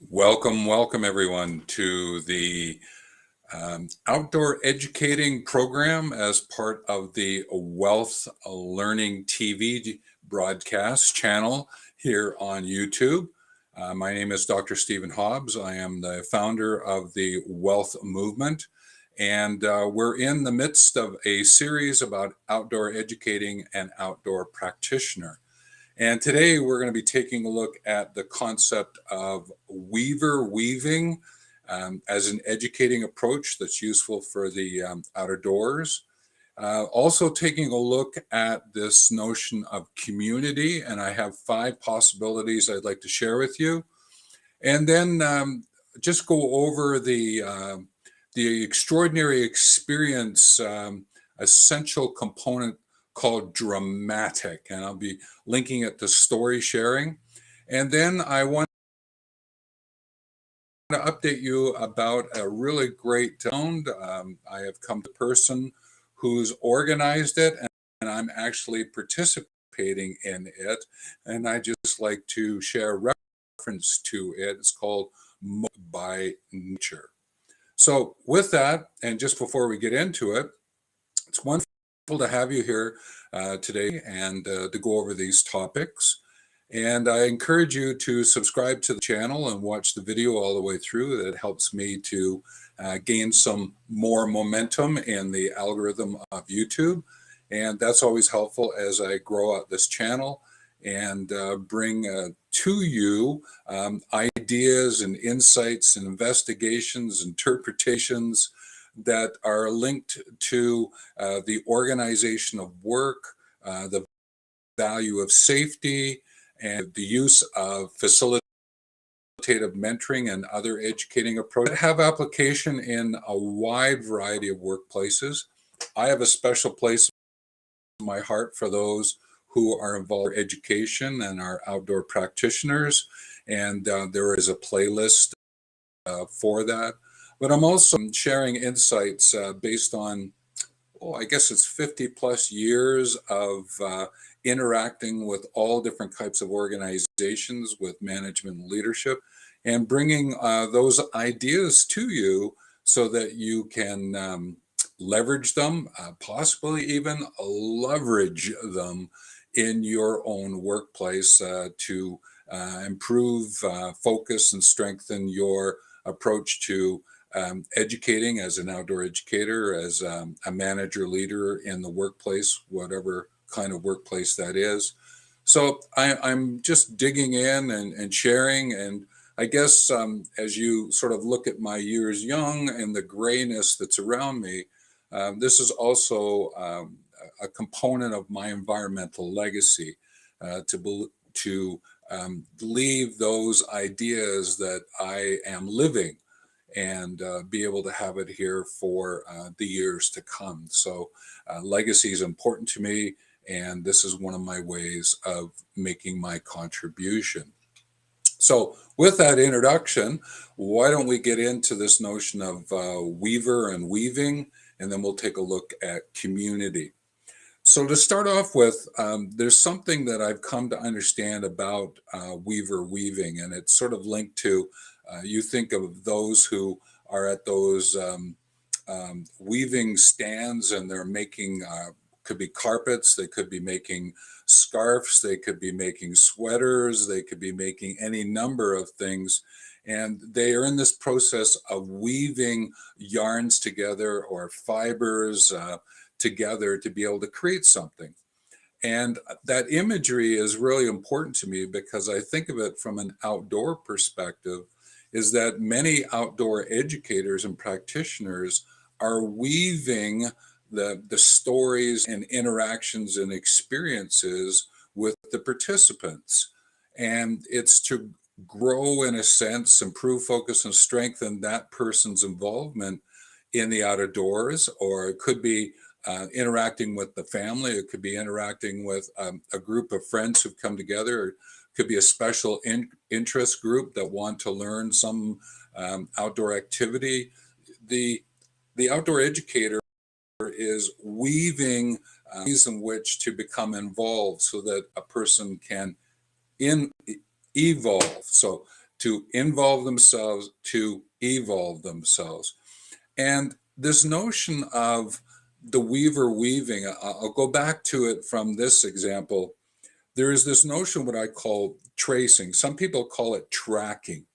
Welcome everyone to the outdoor educating program as part of the Wealth Learning TV broadcast channel here on YouTube. My name is Dr. Stephen Hobbs. I am the founder of the Wealth Movement, and we're in the midst of a series about outdoor educating and outdoor practitioner. And today we're going to be taking a look at the concept of weaving as an educating approach that's useful for the outer doors. Also taking a look at this notion of community, and I have 5 possibilities I'd like to share with you. And then just go over the extraordinary experience, essential component called dramatic, and I'll be linking it to story sharing. And then I want to update you about a really great sound. I have come to a person who's organized it, and I'm actually participating in it. And I just like to share reference to it. It's called by Nature. So with that, and just before we get into it, it's wonderful to have you here today and to go over these topics. And I encourage you to subscribe to the channel and watch the video all the way through. That helps me to gain some more momentum in the algorithm of YouTube. And that's always helpful as I grow out this channel and bring to you ideas and insights and investigations, interpretations that are linked to the organization of work, the value of safety, and the use of facilitative mentoring and other educating approaches that have application in a wide variety of workplaces. I have a special place in my heart for those who are involved in education and are outdoor practitioners, and there is a playlist for that. But I'm also sharing insights based on, I guess it's 50 plus years of interacting with all different types of organizations with management and leadership, and bringing those ideas to you so that you can leverage them, possibly even leverage them in your own workplace to improve focus and strengthen your approach to educating as an outdoor educator, as a manager leader in the workplace, whatever kind of workplace that is. So I'm just digging in and sharing. And I guess as you sort of look at my years young and the grayness that's around me, this is also a component of my environmental legacy to leave those ideas that I am living and be able to have it here for the years to come. So legacy is important to me, and this is one of my ways of making my contribution. So with that introduction, why don't we get into this notion of weaver and weaving, and then we'll take a look at community. So to start off with, there's something that I've come to understand about weaver weaving, and it's sort of linked to, you think of those who are at those weaving stands, and they're making, could be carpets, they could be making scarves, they could be making sweaters, they could be making any number of things. And they are in this process of weaving yarns together or fibers together to be able to create something. And that imagery is really important to me because I think of it from an outdoor perspective, is that many outdoor educators and practitioners are weaving the stories and interactions and experiences with the participants. And it's to grow, in a sense, improve focus and strengthen that person's involvement in the outdoors, or it could be interacting with the family. It could be interacting with a group of friends who've come together. It could be a special interest group that want to learn some outdoor activity. The outdoor educator is weaving ways in which to become involved so that a person can evolve. So to involve themselves, to evolve themselves. And this notion of the weaver weaving, I'll go back to it from this example. There is this notion, what I call tracing. Some people call it tracking.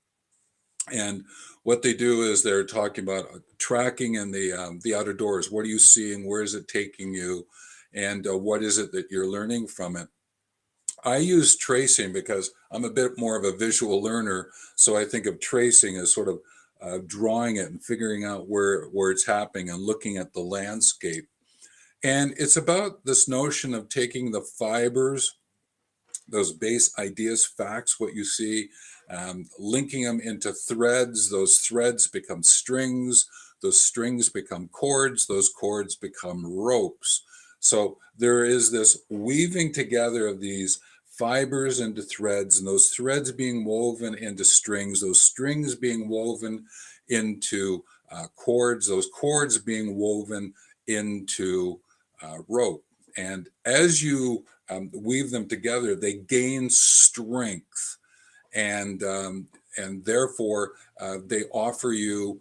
And what they do is they're talking about tracking in the outer doors. What are you seeing? Where is it taking you? And what is it that you're learning from it? I use tracing because I'm a bit more of a visual learner. So I think of tracing as sort of drawing it and figuring out where it's happening and looking at the landscape. And it's about this notion of taking the fibers, those base ideas, facts, what you see, linking them into threads. Those threads become strings. Those strings become cords. Those cords become ropes. So there is this weaving together of these fibers into threads, and those threads being woven into strings, those strings being woven into cords, those cords being woven into rope. And as you weave them together, they gain strength, and therefore they offer you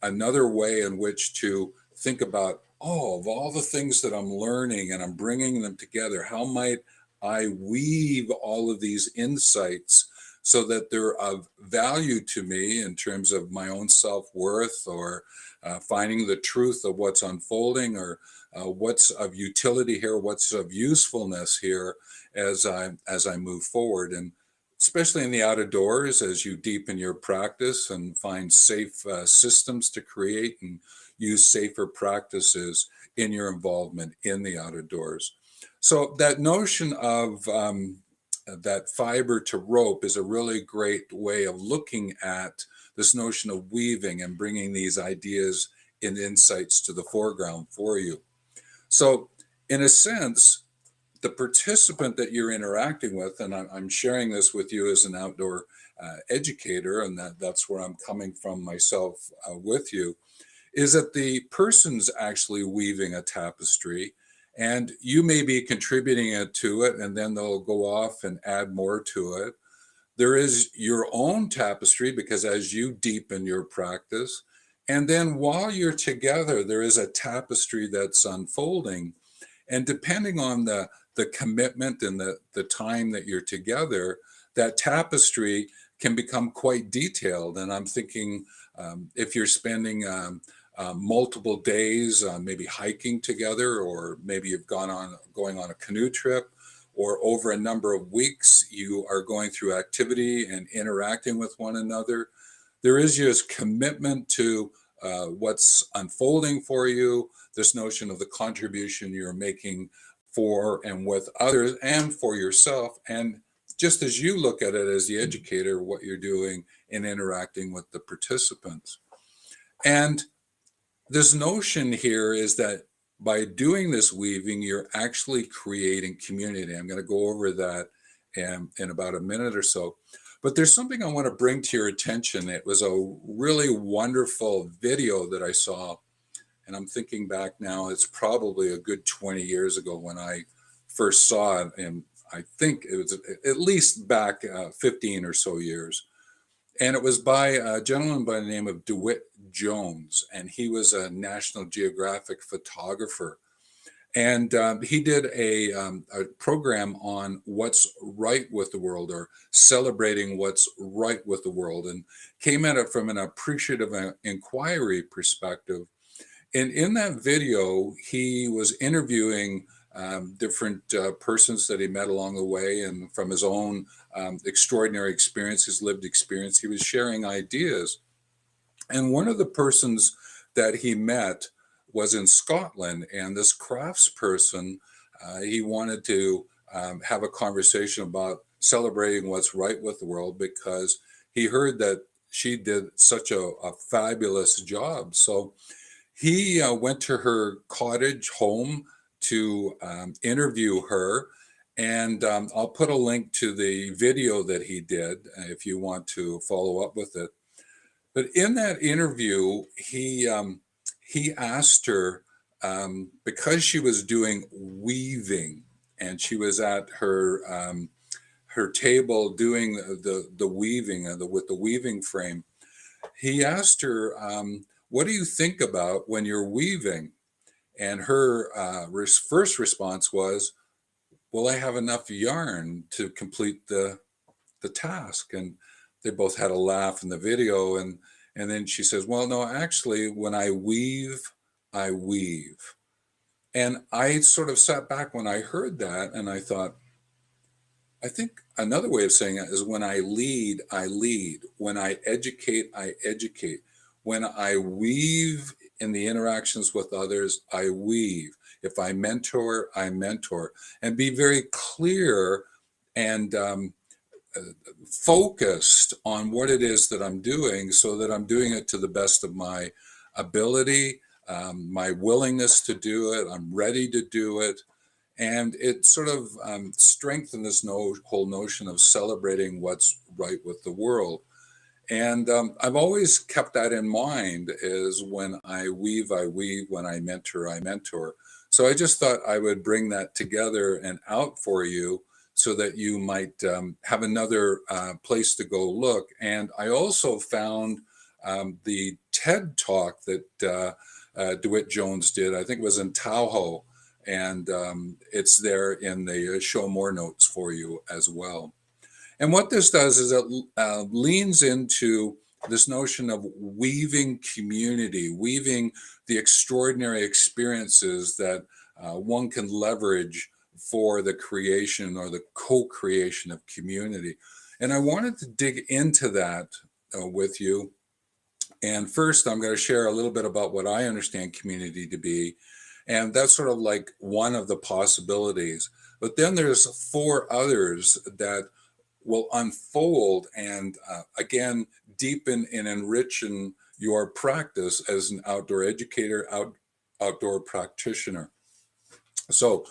another way in which to think about, oh, of all the things that I'm learning and I'm bringing them together, how might I weave all of these insights so that they're of value to me in terms of my own self-worth, or finding the truth of what's unfolding, or what's of utility here, what's of usefulness here as I move forward. And especially in the outer doors, as you deepen your practice and find safe systems to create and use safer practices in your involvement in the outer doors. So that notion of that fiber to rope is a really great way of looking at this notion of weaving and bringing these ideas and insights to the foreground for you. So in a sense, the participant that you're interacting with, and I'm sharing this with you as an outdoor educator, and that's where I'm coming from myself with you, is that the person's actually weaving a tapestry, and you may be contributing it to it, and then they'll go off and add more to it. There is your own tapestry, because as you deepen your practice, and then while you're together, there is a tapestry that's unfolding. And depending on the commitment and the time that you're together, that tapestry can become quite detailed. And I'm thinking, if you're spending multiple days, maybe hiking together, or maybe you've going on a canoe trip, or over a number of weeks, you are going through activity and interacting with one another, there is just commitment to what's unfolding for you, this notion of the contribution you're making for and with others and for yourself. And just as you look at it as the educator, what you're doing in interacting with the participants. And this notion here is that by doing this weaving, you're actually creating community. I'm going to go over that in about a minute or so. But there's something I want to bring to your attention. It was a really wonderful video that I saw, and I'm thinking back now, it's probably a good 20 years ago when I first saw it, and I think it was at least back 15 or so years. And it was by a gentleman by the name of DeWitt Jones, and he was a National Geographic photographer. And he did a program on what's right with the world, or celebrating what's right with the world, and came at it from an appreciative inquiry perspective. And in that video, he was interviewing different persons that he met along the way, and from his own extraordinary experience, his lived experience, he was sharing ideas. And one of the persons that he met was in Scotland, and this craftsperson, he wanted to have a conversation about celebrating what's right with the world, because he heard that she did such a fabulous job. So he went to her cottage home to interview her. And I'll put a link to the video that he did if you want to follow up with it. But in that interview, he asked her, because she was doing weaving, and she was at her table doing the weaving with the weaving frame, he asked her, what do you think about when you're weaving? And her first response was, well, I have enough yarn to complete the task. And they both had a laugh in the video. And then she says, well, no, actually, when I weave, I weave. And I sort of sat back when I heard that, and I thought, I think another way of saying it is when I lead, I lead. When I educate, I educate. When I weave in the interactions with others, I weave. If I mentor, I mentor. And be very clear and focused on what it is that I'm doing, so that I'm doing it to the best of my ability, my willingness to do it. I'm ready to do it. And it sort of strengthened this whole notion of celebrating what's right with the world. And I've always kept that in mind, is when I weave, when I mentor, I mentor. So I just thought I would bring that together and out for you, so that you might have another place to go look. And I also found the TED talk that DeWitt Jones did. I think it was in Tahoe. And it's there in the show more notes for you as well. And what this does is it leans into this notion of weaving community, weaving the extraordinary experiences that one can leverage for the creation or the co-creation of community. And I wanted to dig into that with you. And first, I'm going to share a little bit about what I understand community to be. And that's sort of like one of the possibilities. But then there's 4 others that will unfold and again, deepen and enrichen your practice as an outdoor educator, outdoor practitioner. So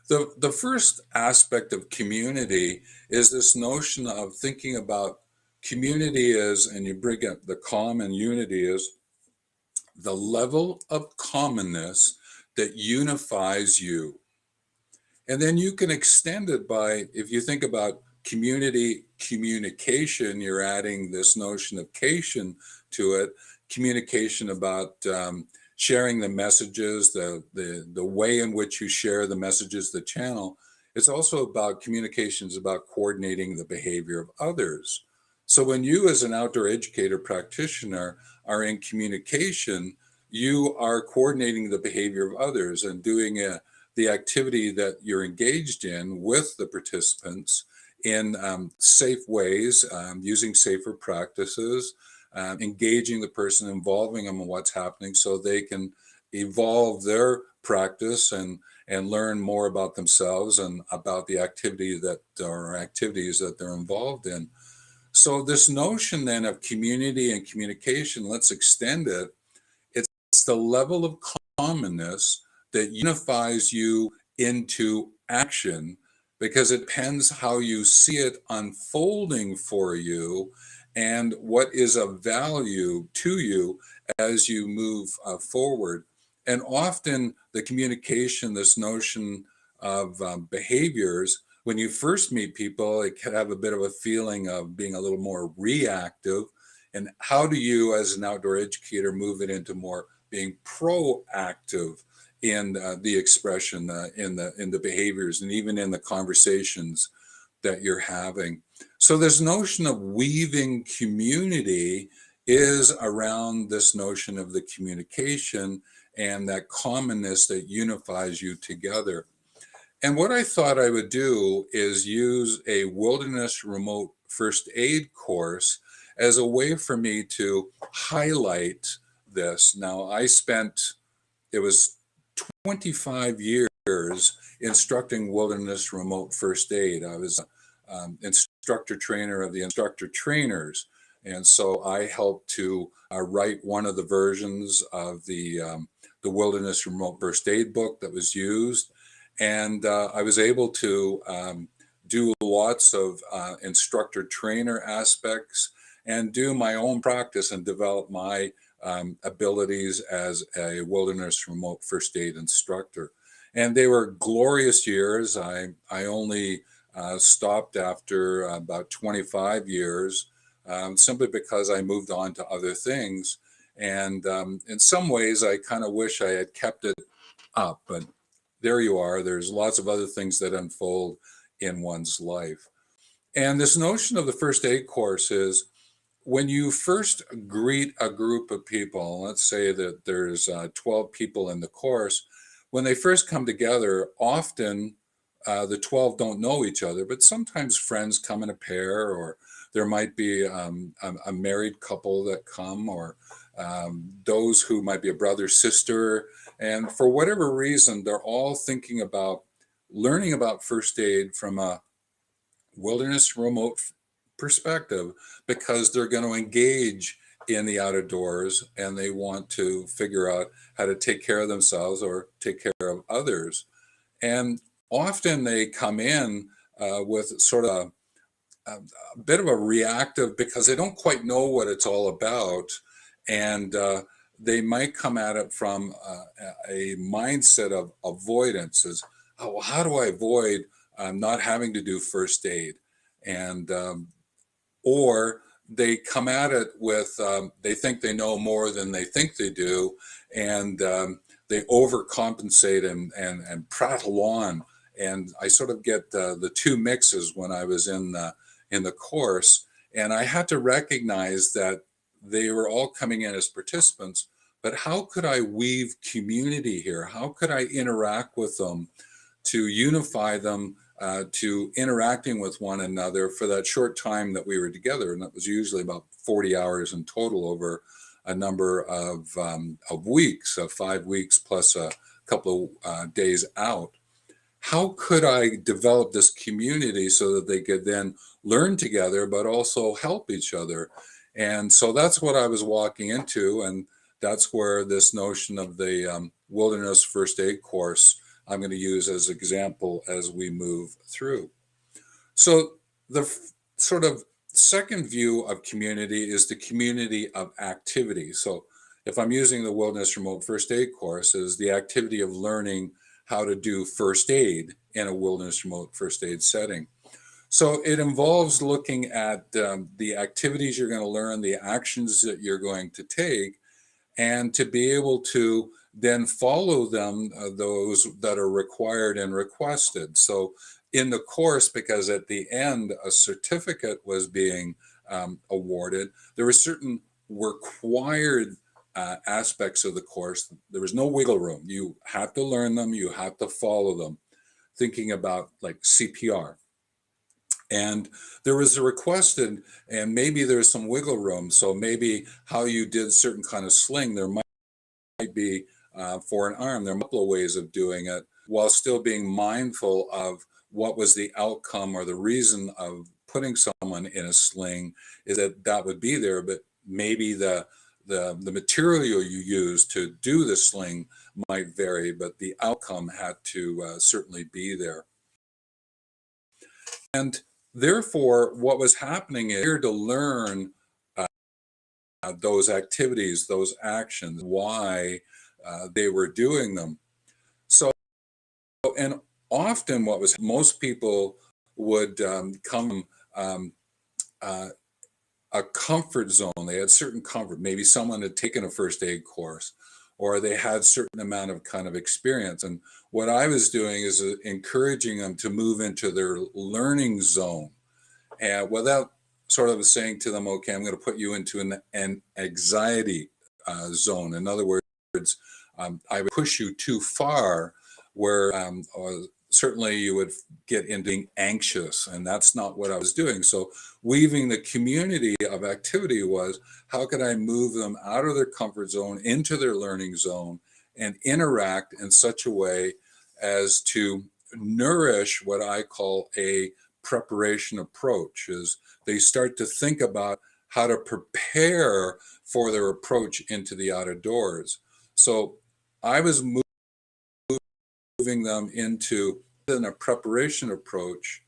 the first aspect of community is this notion of thinking about community is, and you bring up the common unity, is the level of commonness that unifies you. And then you can extend it by, if you think about community communication, you're adding this notion of cation to it, communication about sharing the messages, the way in which you share the messages, the channel. It's also about communications, about coordinating the behavior of others. So when you as an outdoor educator practitioner are in communication, you are coordinating the behavior of others and doing the activity that you're engaged in with the participants in safe ways, using safer practices, engaging the person, involving them in what's happening so they can evolve their practice and learn more about themselves and about the activities that they're involved in. So this notion then of community and communication, let's extend it. It's the level of commonness that unifies you into action, because it depends how you see it unfolding for you and what is of value to you as you move forward. And often the communication, this notion of behaviors, when you first meet people, it can have a bit of a feeling of being a little more reactive. And how do you, as an outdoor educator, move it into more being proactive in the expression, in the behaviors, and even in the conversations that you're having? So this notion of weaving community is around this notion of the communication and that commonness that unifies you together. And what I thought I would do is use a wilderness remote first aid course as a way for me to highlight this. Now, it was 25 years instructing wilderness remote first aid. I was instructor trainer of the instructor trainers. And so I helped to write one of the versions of the wilderness remote first aid book that was used. And I was able to do lots of instructor trainer aspects and do my own practice and develop my abilities as a wilderness remote first aid instructor. And they were glorious years. I only stopped after about 25 years, simply because I moved on to other things. And in some ways, I kind of wish I had kept it up, but there you are. There's lots of other things that unfold in one's life. And this notion of the first aid course is when you first greet a group of people, let's say that there's 12 people in the course, when they first come together, often the 12 don't know each other, but sometimes friends come in a pair, or there might be a married couple that come, or those who might be a brother, sister. And for whatever reason, they're all thinking about learning about first aid from a wilderness remote perspective, because they're going to engage in the outdoors and they want to figure out how to take care of themselves or take care of others. And often they come in with sort of a bit of a reactive, because they don't quite know what it's all about. And they might come at it from a mindset of avoidance, as, oh, well, how do I avoid not having to do first aid? And or they come at it with they think they know more than they think they do, and they overcompensate and prattle on. And I sort of get the two mixes when I was in the course, and I had to recognize that they were all coming in as participants, but how could I weave community here? How could I interact with them to unify them to interacting with one another for that short time that we were together? And that was usually about 40 hours in total over a number of weeks, 5 weeks plus a couple of days out. How could I develop this community so that they could then learn together, but also help each other? And so that's what I was walking into. And that's where this notion of the wilderness first aid course I'm going to use as an example as we move through. So the sort of second view of community is the community of activity. So if I'm using the wilderness remote first aid course as the activity of learning how to do first aid in a wilderness remote first aid setting. So it involves looking at the activities you're going to learn, the actions that you're going to take, and to be able to then follow them, those that are required and requested. So in the course, because at the end a certificate was being awarded, there were certain required aspects of the course. There was no wiggle room. You have to learn them, you have to follow them. Thinking about like CPR. And there was a requested, and maybe there's some wiggle room. So maybe how you did certain kind of sling, there might be for an arm, there are multiple ways of doing it while still being mindful of what was the outcome or the reason of putting someone in a sling, is that that would be there, but maybe the material you use to do the sling might vary, but the outcome had to certainly be there. And therefore, what was happening is here to learn those activities, those actions, why they were doing them. So, and often what was, most people would come a comfort zone. They had certain comfort. Maybe someone had taken a first aid course, or they had certain amount of kind of experience. And what I was doing is encouraging them to move into their learning zone, and without sort of saying to them, okay, I'm going to put you into an anxiety zone. In other words, I would push you too far where certainly you would get into being anxious, and that's not what I was doing. So weaving the community of activity was, how could I move them out of their comfort zone into their learning zone and interact in such a way as to nourish what I call a preparation approach, is they start to think about how to prepare for their approach into the outdoors. So I was moving them into a preparation approach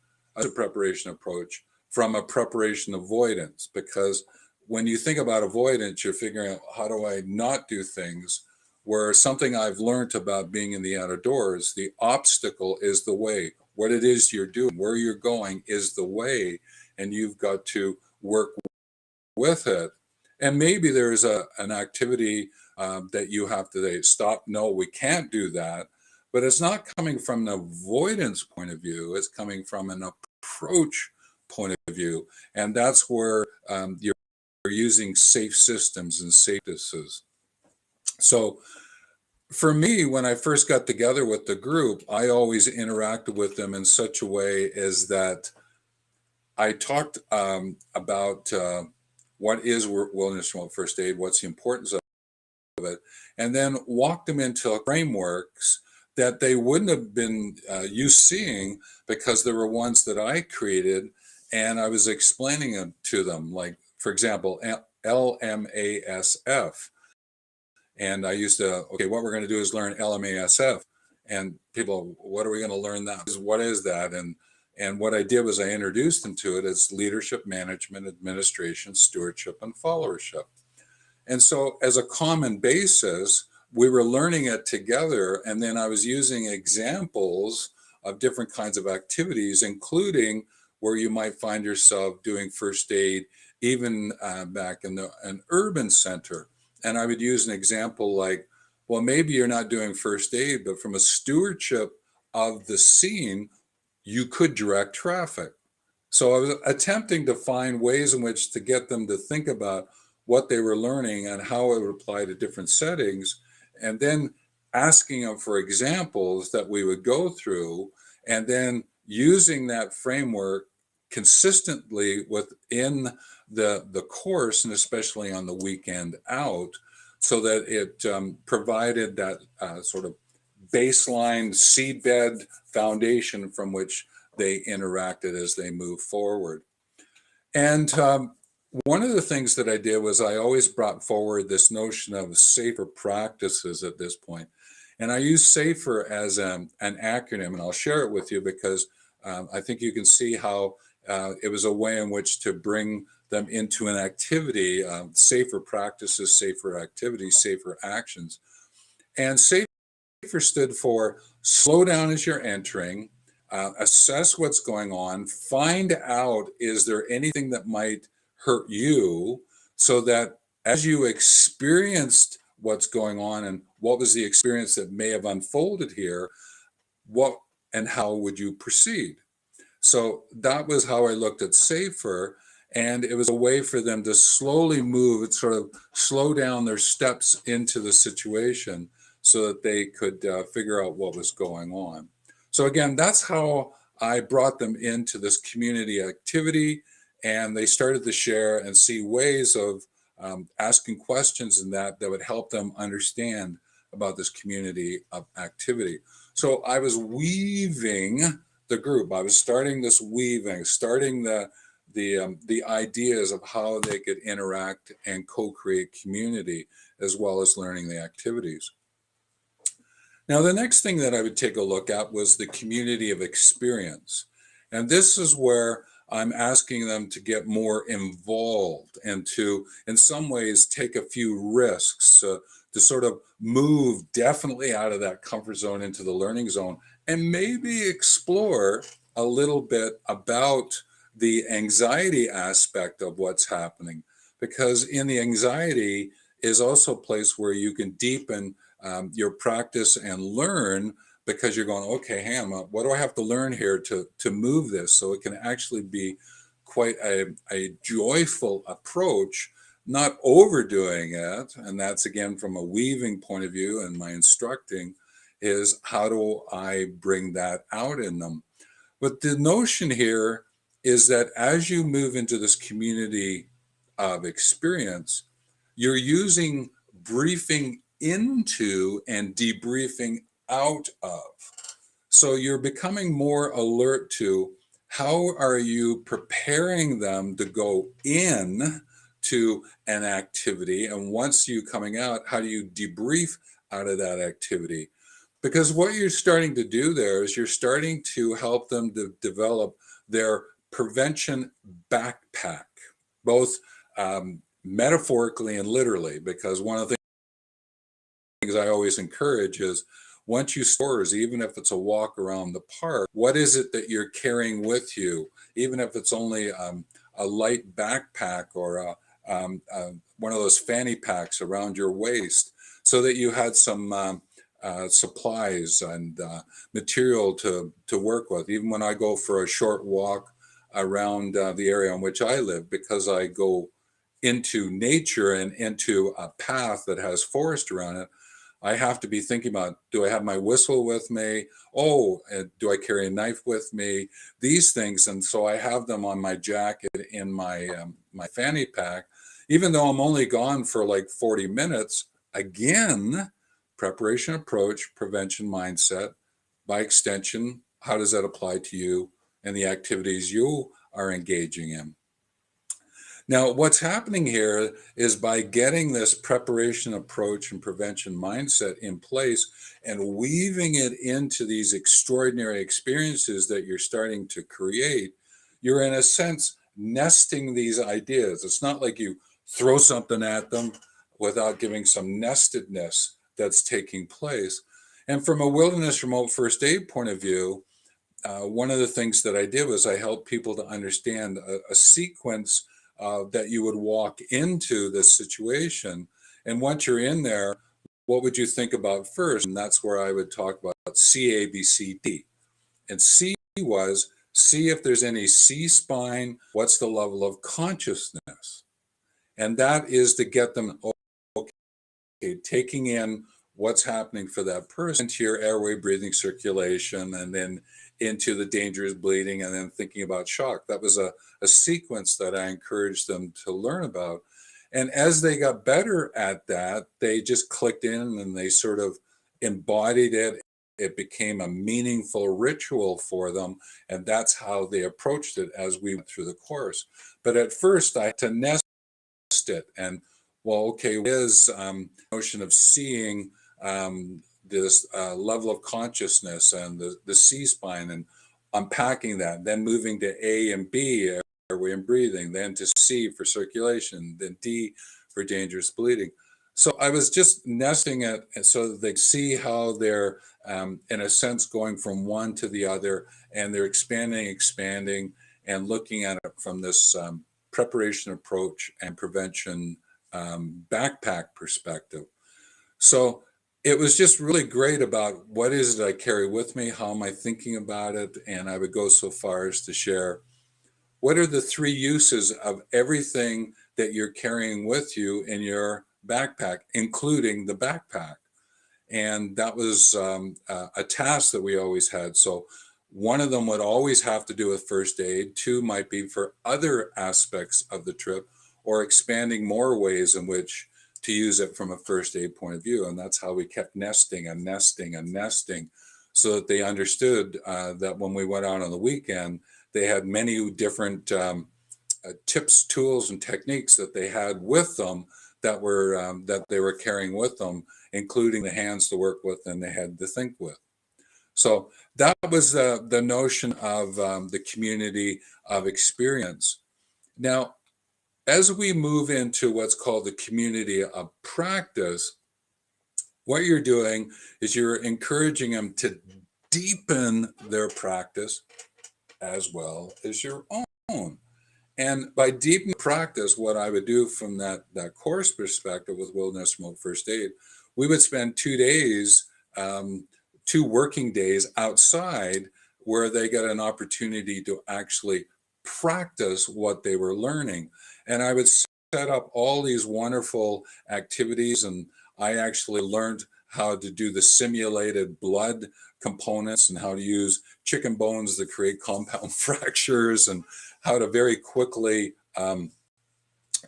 from a preparation avoidance, because when you think about avoidance, you're figuring out, how do I not do things, where something I've learned about being in the outdoors, the obstacle is the way. what it is you're doing, where you're going is the way, and you've got to work with it. And maybe there's an activity that you have to say, stop, no, we can't do that. But it's not coming from an avoidance point of view, it's coming from an approach point of view. And that's where you're using safe systems and safe practices. So for me, when I first got together with the group, I always interacted with them in such a way as that I talked about what is wilderness remote first aid, what's the importance of it, and then walked them into frameworks that they wouldn't have been used seeing because there were ones that I created, and I was explaining them to them, like, for example, LMASF. And I used to, okay, what we're going to do is learn LMASF. And people, what are we going to learn that? What is that? And what I did was I introduced them to it as leadership, management, administration, stewardship, and followership. And so as a common basis, we were learning it together. And then I was using examples of different kinds of activities, including where you might find yourself doing first aid, even back in an urban center. And I would use an example like, well, maybe you're not doing first aid, but from a stewardship of the scene, you could direct traffic. So I was attempting to find ways in which to get them to think about what they were learning and how it would apply to different settings, and then asking them for examples that we would go through, and then using that framework consistently within the course, and especially on the weekend out, so that it provided that sort of baseline seedbed foundation from which they interacted as they move forward. And one of the things that I did was I always brought forward this notion of safer practices at this point. And I use SAFER as an acronym, and I'll share it with you because I think you can see how it was a way in which to bring them into an activity, safer practices, safer activities, safer actions. And SAFER stood for slow down as you're entering, assess what's going on, find out, is there anything that might hurt you, so that as you experienced what's going on and what was the experience that may have unfolded here, what and how would you proceed? So that was how I looked at SAFER, and it was a way for them to slowly move, sort of slow down their steps into the situation so that they could figure out what was going on. So again, that's how I brought them into this community activity, and they started to share and see ways of asking questions in that would help them understand about this community of activity. So I was weaving the group. I was starting this weaving, starting the ideas of how they could interact and co-create community, as well as learning the activities. Now, the next thing that I would take a look at was the community of experience. And this is where I'm asking them to get more involved and to, in some ways, take a few risks to sort of move definitely out of that comfort zone into the learning zone, and maybe explore a little bit about the anxiety aspect of what's happening. Because in the anxiety is also a place where you can deepen your practice and learn, because you're going, okay, hang on, what do I have to learn here to move this? So it can actually be quite a joyful approach, not overdoing it. And that's again from a weaving point of view, and my instructing is how do I bring that out in them? But the notion here is that as you move into this community of experience, you're using briefing into and debriefing out of. So you're becoming more alert to how are you preparing them to go in to an activity, and once you coming out, how do you debrief out of that activity? Because what you're starting to do there is you're starting to help them to develop their prevention backpack, both metaphorically and literally, because one of the things I always encourage is once you stores, even if it's a walk around the park, what is it that you're carrying with you? Even if it's only a light backpack or one of those fanny packs around your waist, so that you had some supplies and material to work with. Even when I go for a short walk around the area in which I live, because I go into nature and into a path that has forest around it, I have to be thinking about, do I have my whistle with me? Oh, do I carry a knife with me? These things. And so I have them on my jacket in my fanny pack, even though I'm only gone for like 40 minutes. Again, preparation approach, prevention mindset. By extension, how does that apply to you and the activities you are engaging in? Now, what's happening here is by getting this preparation approach and prevention mindset in place and weaving it into these extraordinary experiences that you're starting to create, you're in a sense nesting these ideas. It's not like you throw something at them without giving some nestedness that's taking place. And from a wilderness remote first aid point of view, one of the things that I did was I helped people to understand a sequence that you would walk into this situation. And once you're in there, what would you think about first? And that's where I would talk about CABCD. And C was see if there's any C spine, what's the level of consciousness? And that is to get them, okay, taking in what's happening for that person into your airway, breathing, circulation, and then into the dangerous bleeding, and then thinking about shock. That was a sequence that I encouraged them to learn about. And as they got better at that, they just clicked in and they sort of embodied it. It became a meaningful ritual for them. And that's how they approached it as we went through the course. But at first, I had to nest it. And well, okay, is notion of seeing this level of consciousness and the C spine and unpacking that, then moving to A and B, airway and breathing, then to C for circulation, then D for dangerous bleeding. So I was just nesting it so that they see how they're, in a sense, going from one to the other, and they're expanding, and looking at it from this preparation approach and prevention backpack perspective. So it was just really great about what is it I carry with me? How am I thinking about it? And I would go so far as to share what are the three uses of everything that you're carrying with you in your backpack, including the backpack. And that was a task that we always had. So one of them would always have to do with first aid. Two might be for other aspects of the trip or expanding more ways in which to use it from a first aid point of view. And that's how we kept nesting and nesting and nesting so that they understood that when we went out on the weekend, they had many different tips, tools, and techniques that they had with them that they were carrying with them, including the hands to work with and the head to think with. So that was the notion of the community of experience. Now, as we move into what's called the community of practice, what you're doing is you're encouraging them to deepen their practice as well as your own. And by deepening practice, what I would do from that course perspective with Wilderness Remote First Aid, we would spend 2 days, 2 working days outside where they get an opportunity to actually practice what they were learning. And I would set up all these wonderful activities, and I actually learned how to do the simulated blood components and how to use chicken bones to create compound fractures and how to very quickly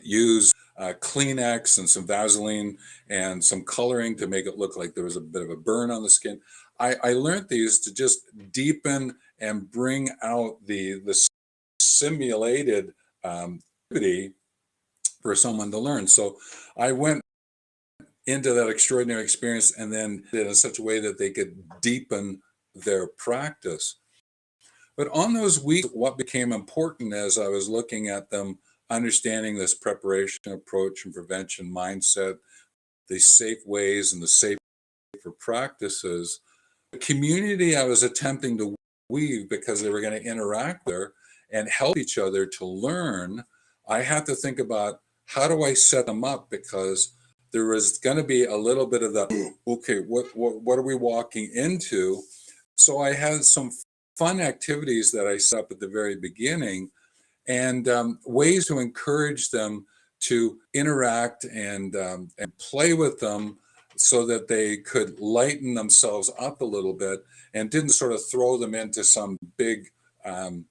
use Kleenex and some Vaseline and some coloring to make it look like there was a bit of a burn on the skin. I learned these to just deepen and bring out the simulated activity for someone to learn. So I went into that extraordinary experience and then did it in such a way that they could deepen their practice. But on those weeks, what became important as I was looking at them, understanding this preparation approach and prevention mindset, the safe ways and the safer practices, community I was attempting to weave, because they were going to interact there and help each other to learn, I had to think about, how do I set them up? Because there was going to be a little bit of the, okay, what are we walking into? So I had some fun activities that I set up at the very beginning, and ways to encourage them to interact and play with them, so that they could lighten themselves up a little bit and didn't sort of throw them into some big um,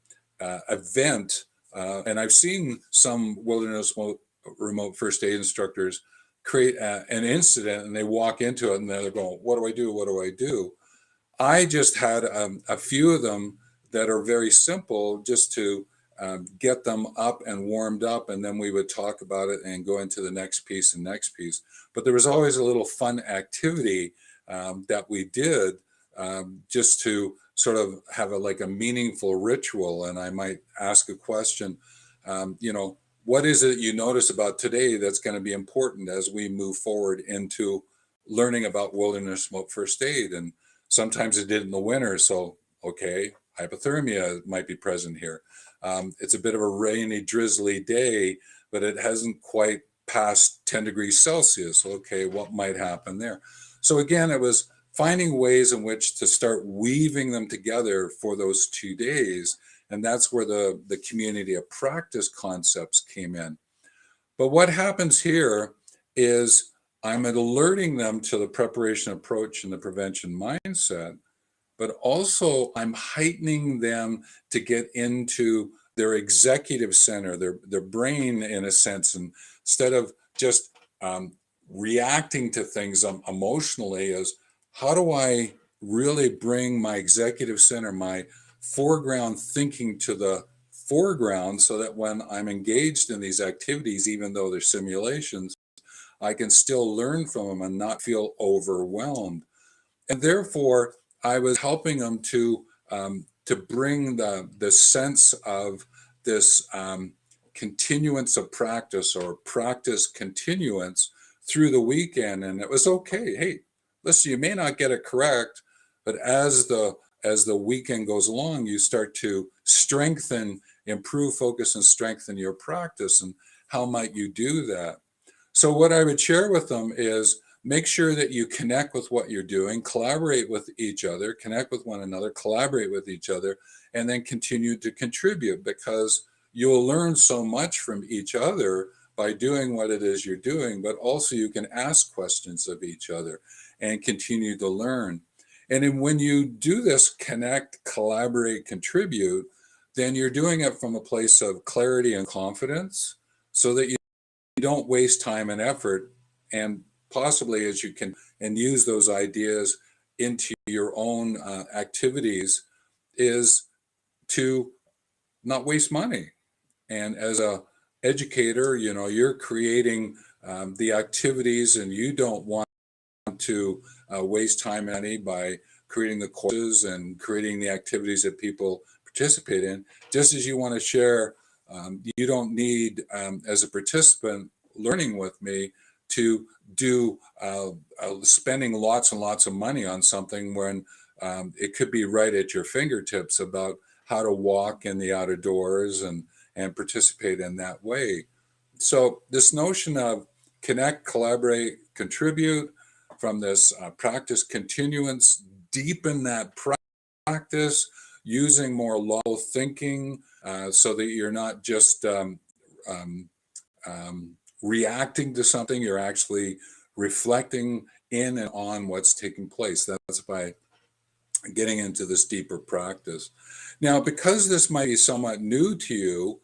event. And I've seen some remote first aid instructors create an incident, and they walk into it and they're going, what do I do? What do I do? I just had a few of them that are very simple, just to get them up and warmed up, and then we would talk about it and go into the next piece and next piece. But there was always a little fun activity that we did, just to sort of have like a meaningful ritual. And I might ask a question, what is it you notice about today that's going to be important as we move forward into learning about wilderness remote first aid? And sometimes it did in the winter. So, okay, hypothermia might be present here. It's a bit of a rainy, drizzly day, but it hasn't quite passed 10 degrees Celsius. Okay, what might happen there? So again, it was finding ways in which to start weaving them together for those 2 days. And that's where the community of practice concepts came in. But what happens here is I'm alerting them to the preparation approach and the prevention mindset, but also I'm heightening them to get into their executive center, their brain, in a sense. And instead of just reacting to things emotionally, is how do I really bring my executive center, my foreground thinking, to the foreground, so that when I'm engaged in these activities, even though they're simulations, I can still learn from them and not feel overwhelmed. And therefore, I was helping them to bring the sense of this continuance of practice, or practice continuance, through the weekend. And it was okay. Hey, listen, you may not get it correct, but as the weekend goes along, you start to strengthen, improve focus, and strengthen your practice. And how might you do that? So what I would share with them is, make sure that you connect with what you're doing, collaborate with each other, connect with one another, collaborate with each other, and then continue to contribute, because you'll learn so much from each other by doing what it is you're doing. But also you can ask questions of each other and continue to learn. And then when you do this, connect, collaborate, contribute, then you're doing it from a place of clarity and confidence, so that you don't waste time and effort, and possibly, as you can, and use those ideas into your own activities, is to not waste money. And as a educator, you're creating the activities, and you don't want to waste time and money by creating the courses and creating the activities that people participate in. Just as you want to share, you don't need, as a participant learning with me, to do spending lots and lots of money on something, when it could be right at your fingertips about how to walk in the outdoors and participate in that way. So this notion of connect, collaborate, contribute, from this practice continuance, deepen that practice using more lateral thinking, so that you're not just reacting to something, you're actually reflecting in and on what's taking place. That's by getting into this deeper practice. Now, because this might be somewhat new to you,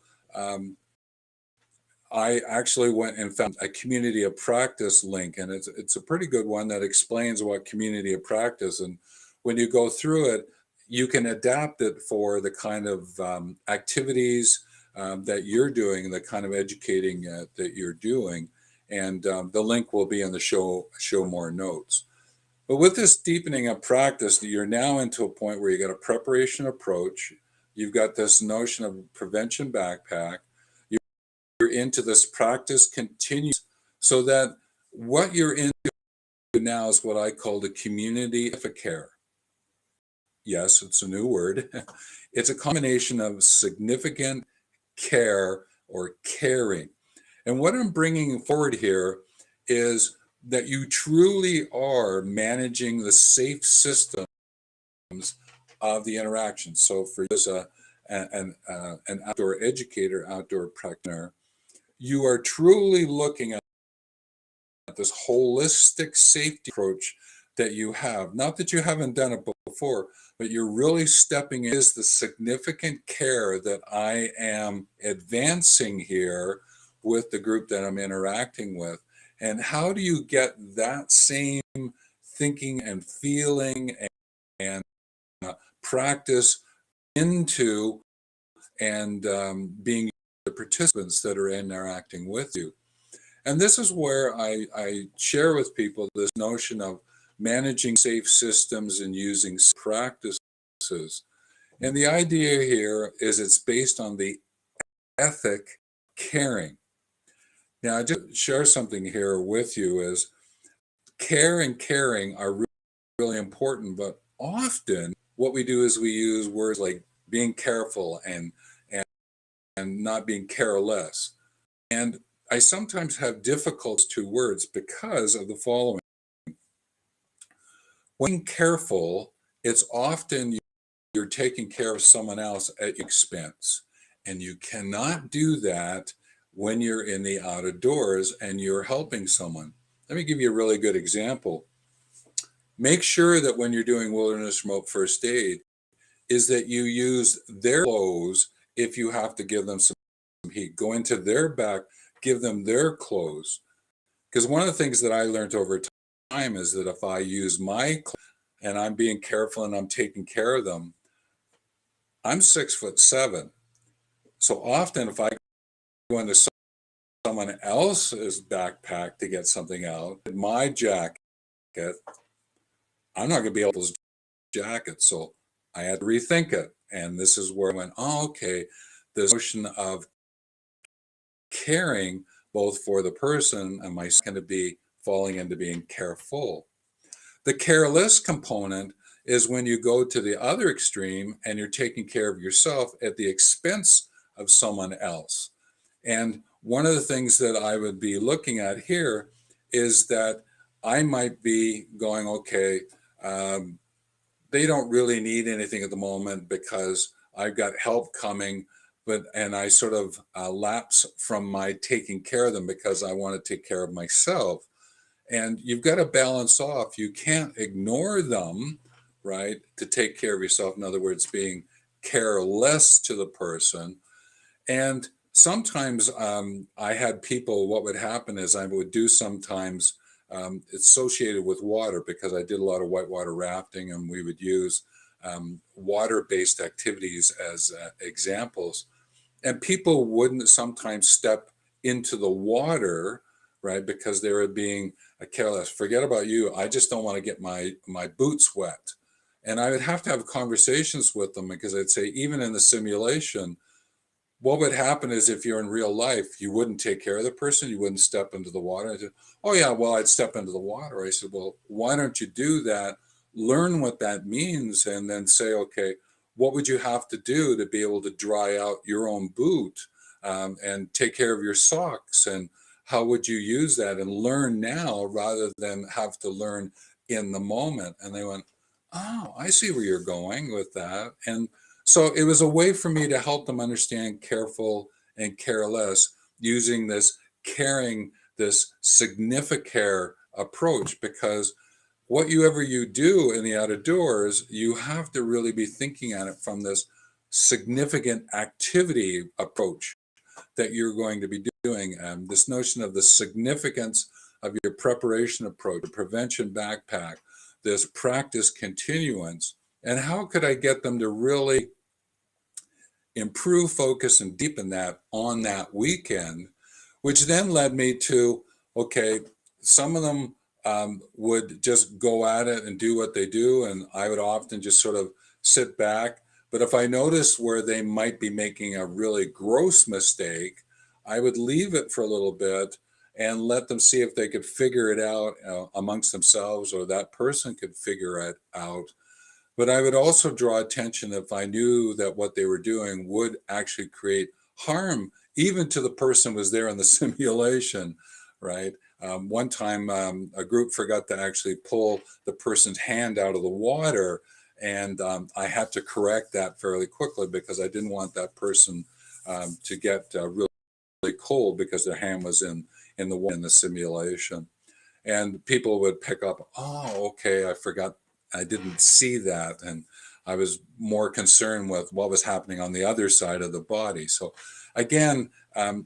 I actually went and found a community of practice link, and it's a pretty good one that explains what community of practice. And when you go through it, you can adapt it for the kind of activities that you're doing, the kind of educating that you're doing. And the link will be in the show more notes. But with this deepening of practice, you're now into a point where you got a preparation approach. You've got this notion of prevention backpack. You're into this practice continues, so that what you're into now is what I call the community of care. yes, it's a new word. It's a combination of significant care or caring. And what I'm bringing forward here is that you truly are managing the safe systems of the interaction. So for you as an outdoor educator, outdoor practitioner, you are truly looking at this holistic safety approach that you have. Not that you haven't done it before, but you're really stepping in. Is the significant care that I am advancing here with the group that I'm interacting with. And how do you get that same thinking and feeling and practice into and being the participants that are interacting with you? And this is where I share with people this notion of managing safe systems and using practices. And the idea here is it's based on the ethic caring. Now, I just share something here with you is care and caring are really important, but often what we do is we use words like being careful and not being careless. And I sometimes have difficulties two words because of the following. When careful, it's often you're taking care of someone else at your expense. And you cannot do that when you're in the out of doors and you're helping someone. Let me give you a really good example. Make sure that when you're doing wilderness remote first aid, is that you use their clothes if you have to give them some heat. Go into their back, give them their clothes. Because one of the things that I learned over time is that if I use my clothes and I'm being careful and I'm taking care of them, I'm 6'7". So often if I go into someone else's backpack to get something out, my jacket, I'm not going to be able to jacket. So I had to rethink it. And this is where I went, oh, okay, this notion of caring both for the person and myself going to be falling into being careful. The careless component is when you go to the other extreme and you're taking care of yourself at the expense of someone else. And one of the things that I would be looking at here is that I might be going, okay, they don't really need anything at the moment because I've got help coming, and I sort of lapse from my taking care of them because I want to take care of myself. And you've got to balance off. You can't ignore them, right, to take care of yourself. In other words, being careless to the person. And sometimes I had people, what would happen is I would do sometimes associated with water because I did a lot of whitewater rafting and we would use water-based activities as examples. And people wouldn't sometimes step into the water, right, because they were being careless. Forget about you. I just don't want to get my boots wet. And I would have to have conversations with them because I'd say, even in the simulation, what would happen is if you're in real life, you wouldn't take care of the person. You wouldn't step into the water. I said, oh, yeah, well, I'd step into the water. I said, well, why don't you do that? Learn what that means and then say, okay, what would you have to do to be able to dry out your own boot and take care of your socks? And how would you use that and learn now rather than have to learn in the moment? And they went, oh, I see where you're going with that. And so it was a way for me to help them understand careful and careless using this caring, this significare approach, because whatever you do in the out of doors, you have to really be thinking at it from this significant activity approach that you're going to be doing. This notion of the significance of your preparation approach, the prevention backpack, this practice continuance, and how could I get them to really improve focus and deepen that on that weekend, which then led me to, okay, some of them would just go at it and do what they do. And I would often just sort of sit back. But if I noticed where they might be making a really gross mistake, I would leave it for a little bit and let them see if they could figure it out amongst themselves, or that person could figure it out. But I would also draw attention if I knew that what they were doing would actually create harm, even to the person who was there in the simulation, right? One time, a group forgot to actually pull the person's hand out of the water, and I had to correct that fairly quickly because I didn't want that person to get really cold because their hand was in the simulation. And people would pick up, oh, okay, I forgot, I didn't see that. And I was more concerned with what was happening on the other side of the body. So again,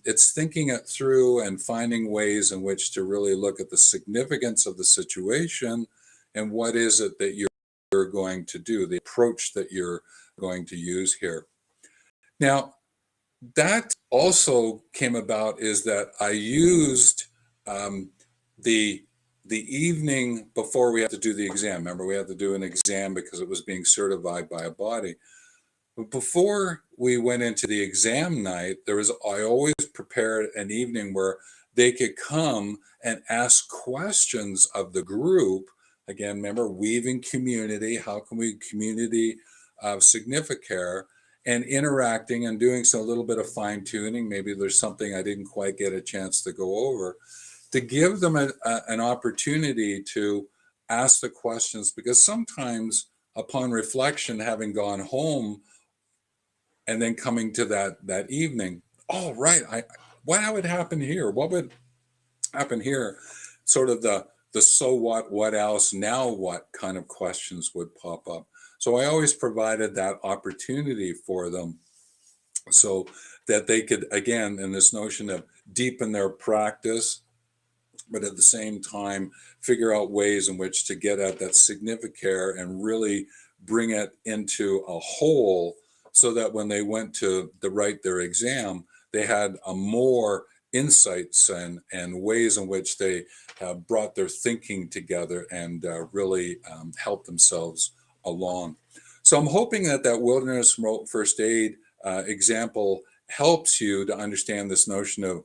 it's thinking it through and finding ways in which to really look at the significance of the situation and what is it that you're going to do, the approach that you're going to use here. Now, that also came about is that I used the evening before we had to do the exam. Remember, we had to do an exam because it was being certified by a body. But before we went into the exam night, I always prepared an evening where they could come and ask questions of the group. Again, remember, weaving community. How can we community of significare and interacting and doing a little bit of fine tuning? Maybe there's something I didn't quite get a chance to go over, to give them an opportunity to ask the questions, because sometimes upon reflection, having gone home and then coming to that evening, oh, right, what would happen here? What would happen here? Sort of the so what else, now what kind of questions would pop up. So I always provided that opportunity for them so that they could, again, in this notion of deepen their practice, but at the same time, figure out ways in which to get at that significare and really bring it into a whole, so that when they went to write their exam, they had a more insights and ways in which they brought their thinking together and really helped themselves along. So I'm hoping that wilderness remote first aid example helps you to understand this notion of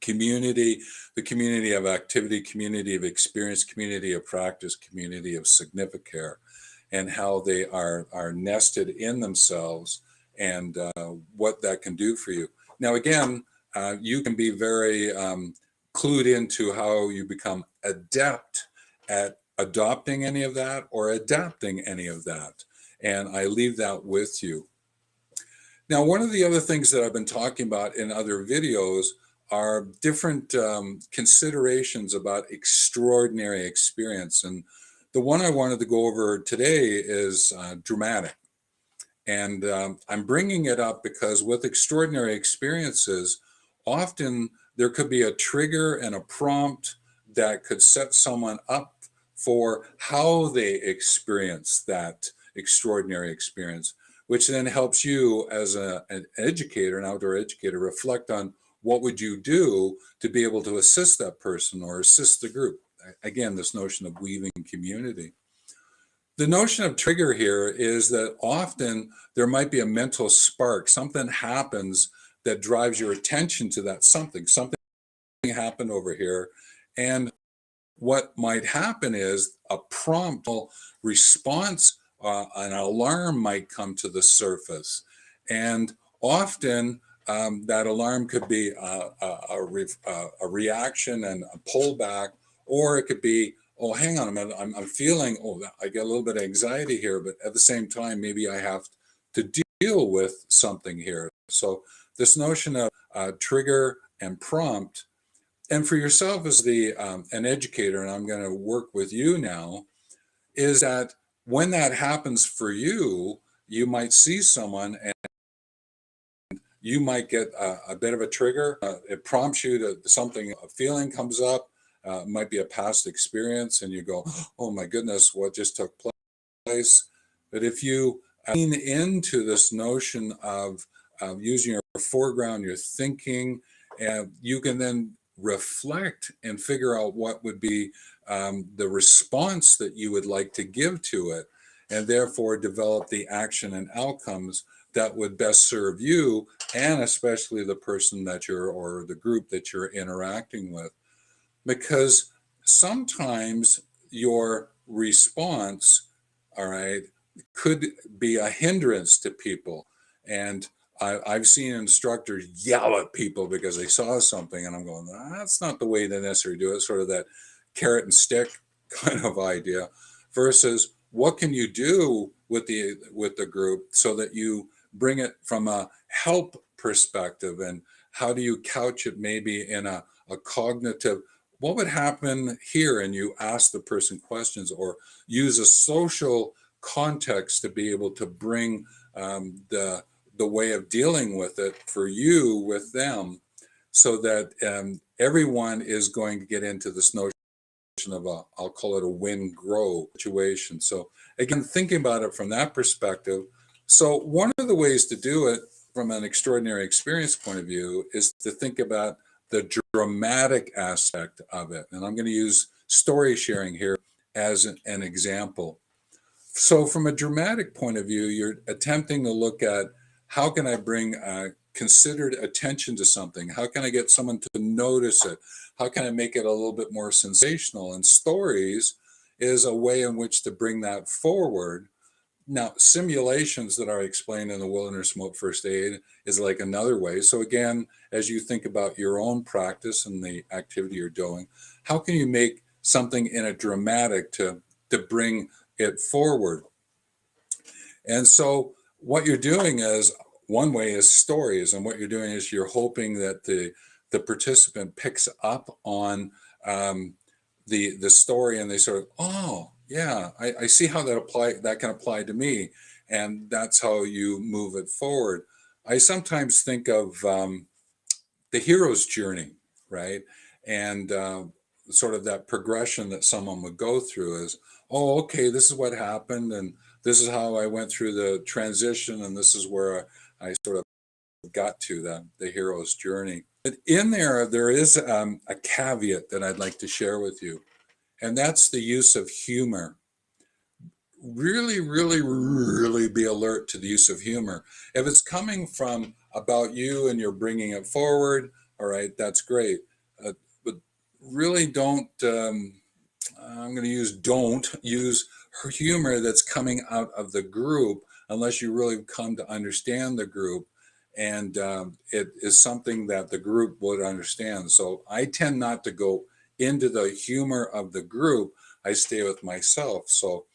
community, the community of activity, community of experience, community of practice, community of significare, and how they are nested in themselves, and what that can do for you. Now, again, you can be very clued into how you become adept at adopting any of that or adapting any of that. And I leave that with you. Now, one of the other things that I've been talking about in other videos are different considerations about extraordinary experience. And the one I wanted to go over today is dramatic. And I'm bringing it up because with extraordinary experiences, often there could be a trigger and a prompt that could set someone up for how they experience that extraordinary experience, which then helps you as an educator, an outdoor educator, reflect on what would you do to be able to assist that person or assist the group. Again, this notion of weaving community. The notion of trigger here is that often there might be a mental spark. Something happens that drives your attention to that something. Something happened over here. And what might happen is a prompt response, an alarm might come to the surface. And often that alarm could be a reaction and a pullback, or it could be, oh, hang on a minute, I'm feeling, oh, I get a little bit of anxiety here, but at the same time, maybe I have to deal with something here. So this notion of trigger and prompt, and for yourself as an educator, and I'm going to work with you now, is that when that happens for you, you might see someone and you might get a bit of a trigger. It prompts you to something, a feeling comes up, it might be a past experience, and you go, oh my goodness, what just took place? But if you lean into this notion of using your foreground, your thinking, and you can then reflect and figure out what would be the response that you would like to give to it, and therefore develop the action and outcomes that would best serve you and especially the person that or the group that you're interacting with. Because sometimes your response, all right, could be a hindrance to people. And I've seen instructors yell at people because they saw something, and I'm going, that's not the way to necessarily do it. Sort of that carrot and stick kind of idea, versus what can you do with the group so that you bring it from a help perspective, and how do you couch it maybe in a cognitive, what would happen here, and you ask the person questions, or use a social context to be able to bring the way of dealing with it for you with them, so that everyone is going to get into this notion of I'll call it a win-grow situation. So again, thinking about it from that perspective. So one of the ways to do it from an extraordinary experience point of view is to think about the dramatic aspect of it. And I'm going to use story sharing here as an example. So from a dramatic point of view, you're attempting to look at, how can I bring considered attention to something? How can I get someone to notice it? How can I make it a little bit more sensational? And stories is a way in which to bring that forward. Now, simulations that are explained in the Wilderness Remote First Aid is like another way. So again, as you think about your own practice and the activity you're doing, how can you make something in a dramatic to bring it forward? And so what you're doing is, one way is stories, and what you're doing is you're hoping that the participant picks up on the story, and they sort of, oh yeah, I see how that can apply to me, and that's how you move it forward. I sometimes think of the hero's journey, right? And sort of that progression that someone would go through is, oh, okay, this is what happened, and this is how I went through the transition, and this is where I sort of got to the hero's journey. But in there is a caveat that I'd like to share with you, and that's the use of humor. Really, really, really be alert to the use of humor. If it's coming from about you and you're bringing it forward, all right, that's great. But really I'm going to use don't use humor that's coming out of the group unless you really come to understand the group, and it is something that the group would understand. So I tend not to go into the humor of the group. I stay with myself. So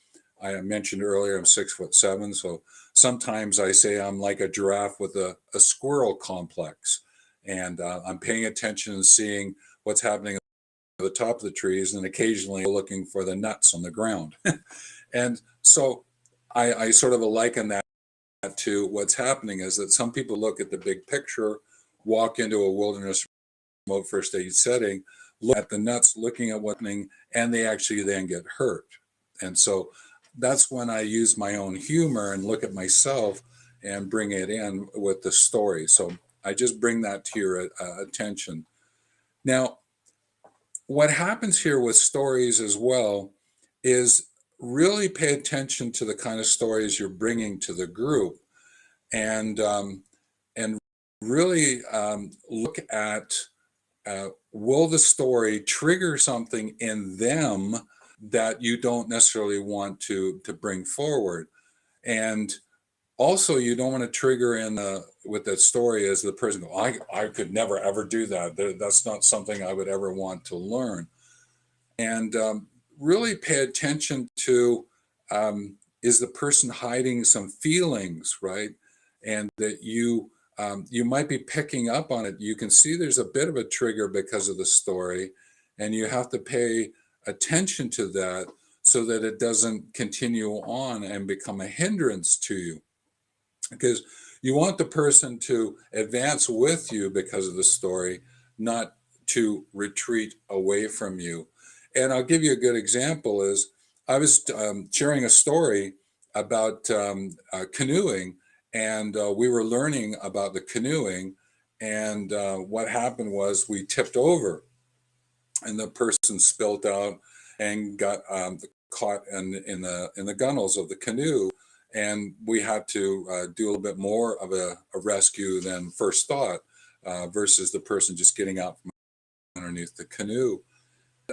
I mentioned earlier I'm 6'7", so sometimes I say I'm like a giraffe with a squirrel complex, and I'm paying attention and seeing what's happening at the top of the trees, and occasionally looking for the nuts on the ground. And so I sort of liken that to what's happening is that some people look at the big picture, walk into a wilderness remote first aid setting, look at the nuts, looking at what's happening, and they actually then get hurt. And so that's when I use my own humor and look at myself and bring it in with the story. So I just bring that to your attention. Now, what happens here with stories as well is really pay attention to the kind of stories you're bringing to the group, and really look at will the story trigger something in them that you don't necessarily want to bring forward. And also, you don't want to trigger in with that story as the person go, I could never ever do that. That's not something I would ever want to learn. And really pay attention to, is the person hiding some feelings, right? And that you might be picking up on it. You can see there's a bit of a trigger because of the story, and you have to pay attention to that so that it doesn't continue on and become a hindrance to you. Because you want the person to advance with you because of the story, not to retreat away from you. And I'll give you a good example is I was sharing a story about canoeing, and we were learning about the canoeing, and what happened was we tipped over, and the person spilt out and got caught in the gunnels of the canoe, and we had to do a little bit more of a rescue than first thought, versus the person just getting out from underneath the canoe.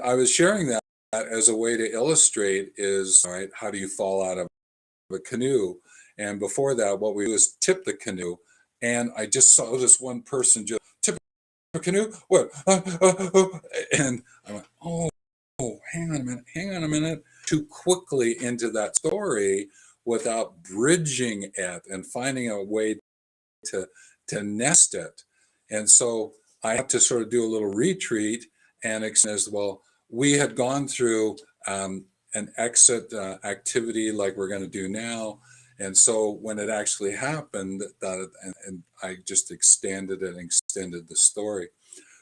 I was sharing that as a way to illustrate is, all right, how do you fall out of a canoe. And before that, what we do is tip the canoe. And I just saw this one person just tip a canoe. What? And I went, oh, hang on a minute. Too quickly into that story without bridging it and finding a way to nest it. And so I had to sort of do a little retreat and as well. We had gone through an exit activity like we're going to do now. And so when it actually happened, and I just extended the story.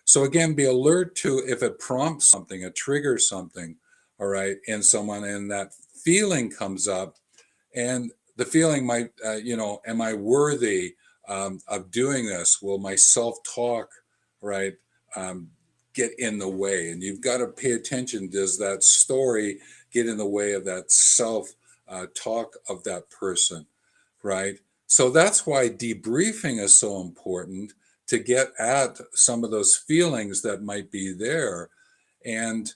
So again, be alert to if it prompts something, it triggers something, all right, in someone, and that feeling comes up, and the feeling might, am I worthy of doing this? Will my self-talk, right, get in the way? And you've got to pay attention. Does that story get in the way of that self-talk of that person, right? So that's why debriefing is so important, to get at some of those feelings that might be there. And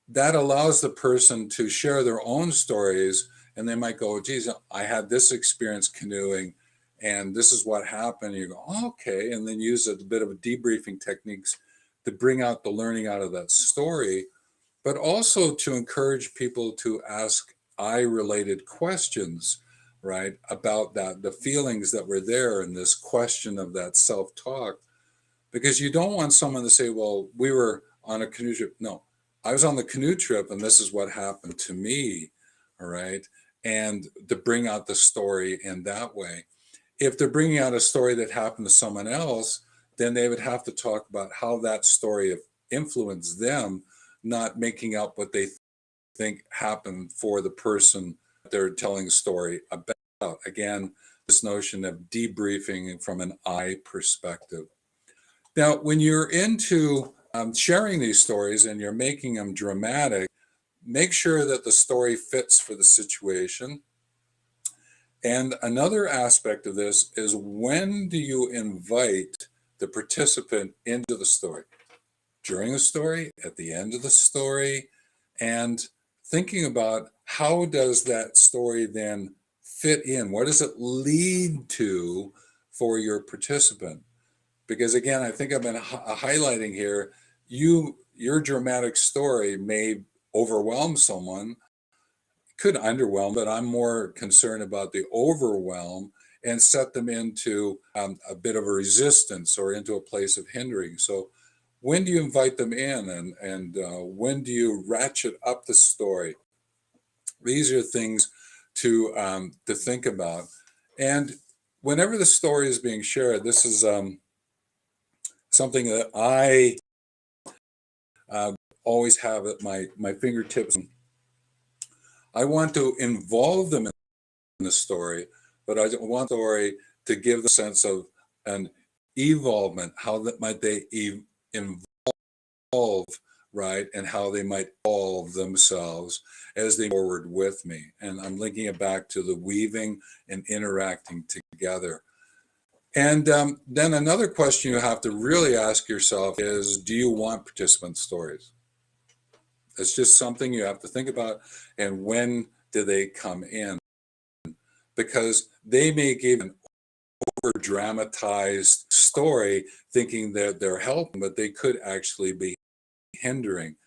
that allows the person to share their own stories, and they might go, geez, I had this experience canoeing and this is what happened. And you go, oh, okay. And then use a bit of a debriefing techniques to bring out the learning out of that story, but also to encourage people to ask I-related questions, right, about that, the feelings that were there in this question of that self-talk. Because you don't want someone to say, well, we were on a canoe trip. No, I was on the canoe trip and this is what happened to me, all right? And to bring out the story in that way. If they're bringing out a story that happened to someone else, then they would have to talk about how that story influenced them, not making up what they think happened for the person they're telling the story about. Again, this notion of debriefing from an I perspective. Now, when you're into sharing these stories and you're making them dramatic, make sure that the story fits for the situation. And another aspect of this is, when do you invite the participant into the story? During the story, at the end of the story, and thinking about how does that story then fit in? What does it lead to for your participant? Because again, I think I've been highlighting here, your dramatic story may overwhelm someone, could underwhelm, but I'm more concerned about the overwhelm and set them into a bit of a resistance or into a place of hindering. So when do you invite them in, and when do you ratchet up the story? These are things to think about. And whenever the story is being shared, this is something that I always have at my fingertips. I want to involve them in the story, but I want the story to give the sense of an evolvement, how that might they evolve, right, and how they might evolve themselves as they move forward with me. And I'm linking it back to the weaving and interacting together. And then another question you have to really ask yourself is, do you want participant stories? It's just something you have to think about. And when do they come in? Because they may give an over dramatized story thinking that they're helping, but they could actually be hindering.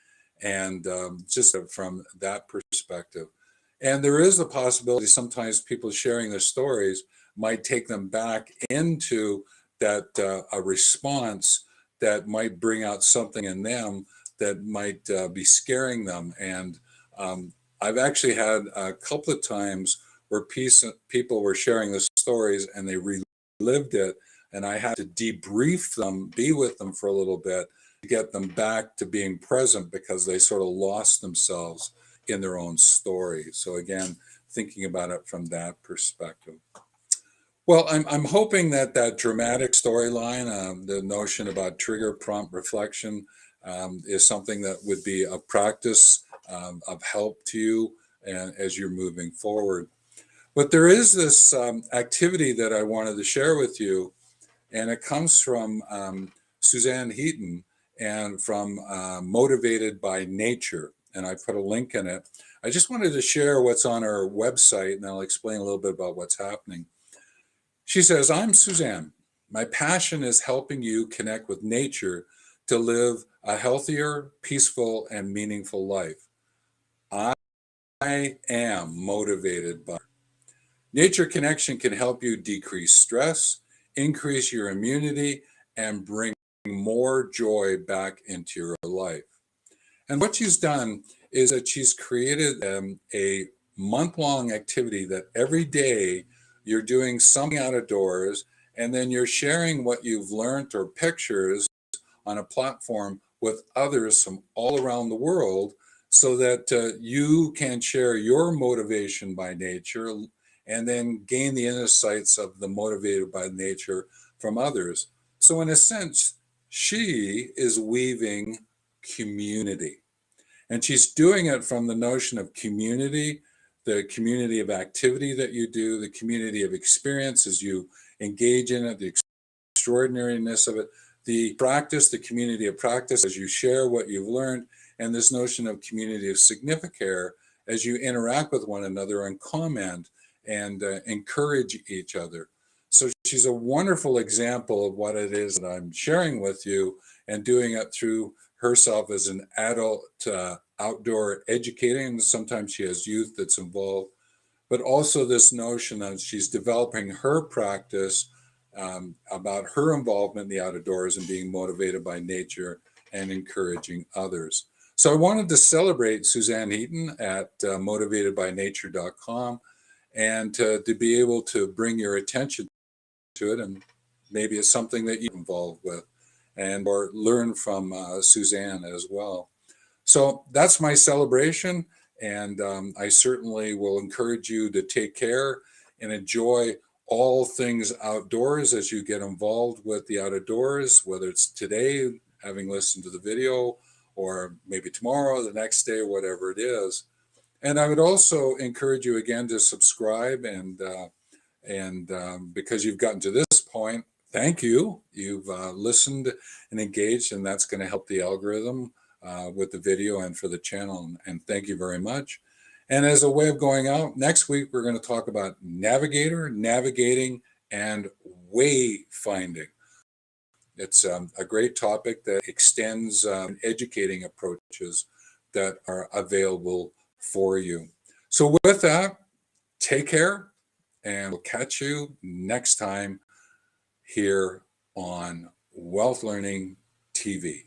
And just from that perspective. And there is a possibility sometimes people sharing their stories might take them back into that a response that might bring out something in them that might be scaring them. And I've actually had a couple of times where people were sharing the stories and they relived it, and I had to debrief them, be with them for a little bit to get them back to being present, because they sort of lost themselves in their own story. So again, thinking about it from that perspective. Well, I'm hoping that dramatic storyline, the notion about trigger prompt reflection, is something that would be a practice of help to you and as you're moving forward. But there is this activity that I wanted to share with you, and it comes from Suzanne Heaton and from Motivated by Nature. and I put a link in it. I just wanted to share what's on our website, and I'll explain a little bit about what's happening. She says, I'm Suzanne. My passion is helping you connect with nature to live a healthier, peaceful, and meaningful life. I am motivated by nature. Connection can help you decrease stress, increase your immunity, and bring more joy back into your life. And what she's done is that she's created a month-long activity that every day you're doing something out of doors, and then you're sharing what you've learned or pictures on a platform with others from all around the world, so that you can share your motivation by nature and then gain the insights of the motivated by nature from others. So in a sense, she is weaving community. And she's doing it from the notion of community, the community of activity that you do, the community of experience as you engage in it, the extraordinariness of it, the practice, the community of practice as you share what you've learned, and this notion of community of significare as you interact with one another and comment and encourage each other. So she's a wonderful example of what it is that I'm sharing with you, and doing it through herself as an adult outdoor educating. And sometimes she has youth that's involved, but also this notion that she's developing her practice about her involvement in the outdoors and being motivated by nature and encouraging others. So I wanted to celebrate Suzanne Heaton at motivatedbynature.com, and to be able to bring your attention to it, and maybe it's something that you're involved with, and or learn from Suzanne as well. So that's my celebration, and I certainly will encourage you to take care and enjoy all things outdoors as you get involved with the outdoors, whether it's today, having listened to the video, or maybe tomorrow, the next day, whatever it is. And I would also encourage you again to subscribe, and because you've gotten to this point, thank you. You've listened and engaged, and that's going to help the algorithm with the video and for the channel. And thank you very much. And as a way of going out, next week we're going to talk about navigating, and wayfinding. It's a great topic that extends educating approaches that are available for you. So with that, take care, and we'll catch you next time here on Wealth Learning TV.